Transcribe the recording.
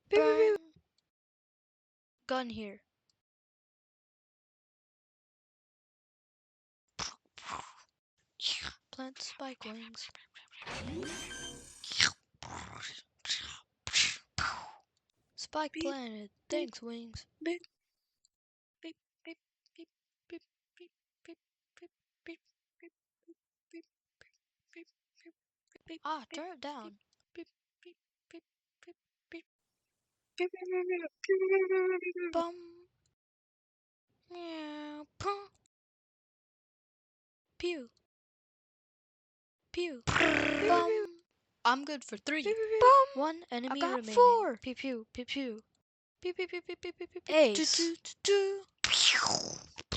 Burn. Gun here. Plant spike wings. Spike Beep, planted. beep, Thanks, wings. beep, beep, beep, beep, beep, beep, beep, beep, beep, beep, beep, beep, beep, beep, Ah, beep, turn it beep, down. beep, beep, beep, beep, beep, beep, beep. Bum. Yeah. Pum. Pew. Pew. Bum. I'm good for 3. Bum! One I enemy got remaining. 4! Pew pew pew pew. Pew, pew, pew, pew, pew, pew, pew, pew. Ace. Do, do, do, do.